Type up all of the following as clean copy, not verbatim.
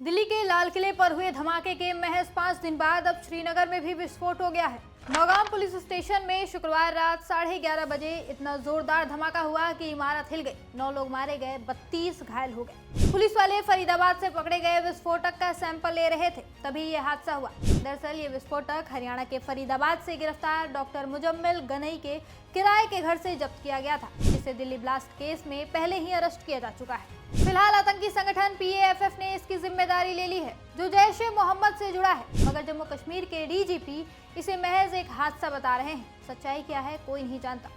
दिल्ली के लाल किले पर हुए धमाके के महज 5 दिन बाद अब श्रीनगर में भी विस्फोट हो गया है। नौगाम पुलिस स्टेशन में शुक्रवार रात 11:30 बजे इतना जोरदार धमाका हुआ कि इमारत हिल गई। 9 लोग मारे गए, 32 घायल हो गए। पुलिस वाले फरीदाबाद से पकड़े गए विस्फोटक का सैंपल ले रहे थे, तभी ये हादसा हुआ। दरअसल ये विस्फोटक हरियाणा के फरीदाबाद से गिरफ्तार डॉक्टर मुजम्मिल गनई के किराए के घर से जब्त किया गया था, जिसे दिल्ली ब्लास्ट केस में पहले ही अरेस्ट किया जा चुका है। फिलहाल आतंकी संगठन PAFF ने इसकी जिम्मेदारी ले ली है, जो जैश ए मोहम्मद से जुड़ा है, मगर जम्मू कश्मीर के DGP इसे महज एक हादसा बता रहे हैं। सच्चाई क्या है कोई नहीं जानता।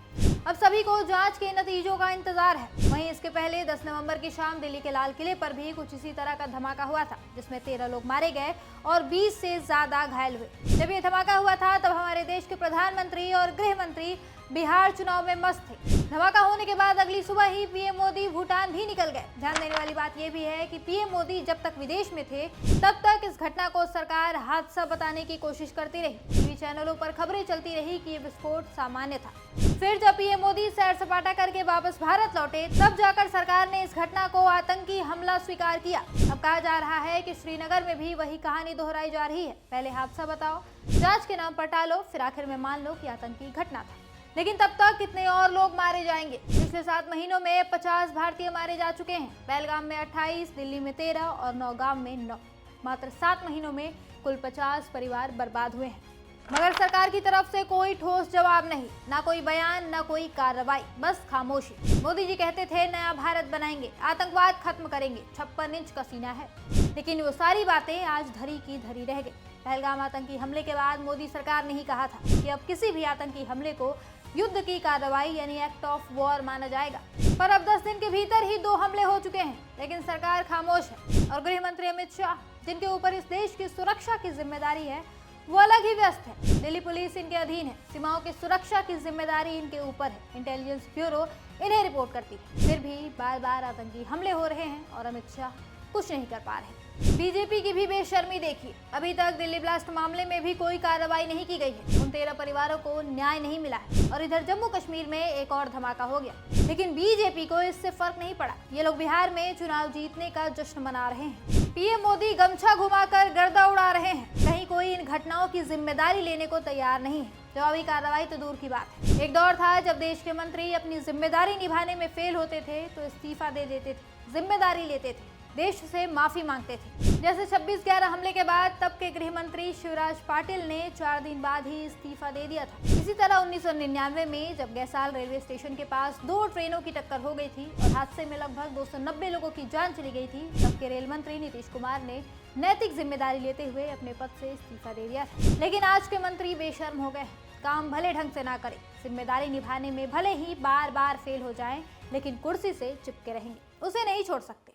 अब सभी को जांच के नतीजों का इंतजार है। वहीं इसके पहले 10 नवंबर की शाम दिल्ली के लाल किले पर भी कुछ इसी तरह का धमाका हुआ था, जिसमें 13 लोग मारे गए और 20 से ज्यादा घायल हुए। जब ये धमाका हुआ था तब हमारे देश के प्रधानमंत्री और गृह मंत्री बिहार चुनाव में मस्त थे। धमाका होने के बाद अगली सुबह ही PM मोदी भूटान भी निकल गए। ध्यान देने वाली बात यह भी है कि PM मोदी जब तक विदेश में थे तब तक इस घटना को सरकार हादसा बताने की कोशिश करती रही। टीवी चैनलों पर खबरें चलती रही कि ये विस्फोट सामान्य था। फिर जब PM मोदी सैर सपाटा करके वापस भारत लौटे तब जाकर सरकार ने इस घटना को आतंकी हमला स्वीकार किया। अब कहा जा रहा है कि श्रीनगर में भी वही कहानी दोहराई जा रही है। पहले हादसा बताओ, जांच के नाम पर टालो, फिर आखिर में मान लो कि आतंकी घटना था। लेकिन तब तक कितने और लोग मारे जाएंगे? पिछले 7 महीनों में 50 भारतीय मारे जा चुके हैं। पहलगाम में 28, दिल्ली में 13 और नौगाम में 9। मात्र 7 महीनों में कुल 50 परिवार बर्बाद हुए हैं। मगर सरकार की तरफ से कोई ठोस जवाब नहीं, ना कोई बयान, ना कोई कार्रवाई, बस खामोशी। मोदी जी कहते थे नया भारत बनाएंगे, आतंकवाद खत्म करेंगे, 56 इंच का सीना है, लेकिन वो सारी बातें आज धरी की धरी रह गई। पहलगाम आतंकी हमले के बाद मोदी सरकार ने ही कहा था कि अब किसी भी आतंकी हमले को युद्ध की कार्रवाई यानी एक्ट ऑफ वॉर माना जाएगा। पर अब 10 दिन के भीतर ही 2 हमले हो चुके हैं, लेकिन सरकार खामोश है। और गृह मंत्री अमित शाह, जिनके ऊपर इस देश की सुरक्षा की जिम्मेदारी है, वो अलग ही व्यस्त है। दिल्ली पुलिस इनके अधीन है, सीमाओं की सुरक्षा की जिम्मेदारी इनके ऊपर है। इंटेलिजेंस ब्यूरो इन्हें रिपोर्ट करती है। फिर भी बार बार आतंकी हमले हो रहे हैं और अमित शाह कुछ नहीं कर पा रहे। बीजेपी की भी बेशर्मी देखिए। अभी तक दिल्ली ब्लास्ट मामले में भी कोई कार्रवाई नहीं की गई है। उन 13 परिवारों को न्याय नहीं मिला है और इधर जम्मू कश्मीर में एक और धमाका हो गया, लेकिन बीजेपी को इससे फर्क नहीं पड़ा। ये लोग बिहार में चुनाव जीतने का जश्न मना रहे हैं। PM मोदी गमछा घुमाकर गर्दा उड़ा रहे हैं। कहीं कोई इन घटनाओं की जिम्मेदारी लेने को तैयार नहीं है। जवाबी कार्रवाई तो दूर की बात है। एक दौर था जब देश के मंत्री अपनी जिम्मेदारी निभाने में फेल होते थे तो इस्तीफा दे देते थे, जिम्मेदारी लेते थे, देश से माफी मांगते थे। जैसे 26/11 हमले के बाद तब के गृह मंत्री शिवराज पाटिल ने 4 दिन बाद ही इस्तीफा दे दिया था। इसी तरह 1999 में जब गैसाल रेलवे स्टेशन के पास 2 ट्रेनों की टक्कर हो गई थी और हादसे में लगभग 290 लोगों की जान चली गई थी, तब के रेल मंत्री नीतीश कुमार ने नैतिक जिम्मेदारी लेते हुए अपने पद से इस्तीफा दे दिया था। लेकिन आज के मंत्री बेशर्म हो गए। काम भले ढंग से ना करें, जिम्मेदारी निभाने में भले ही बार बार फेल हो जाएं, लेकिन कुर्सी से चिपके रहेंगे, उसे नहीं छोड़ सकते।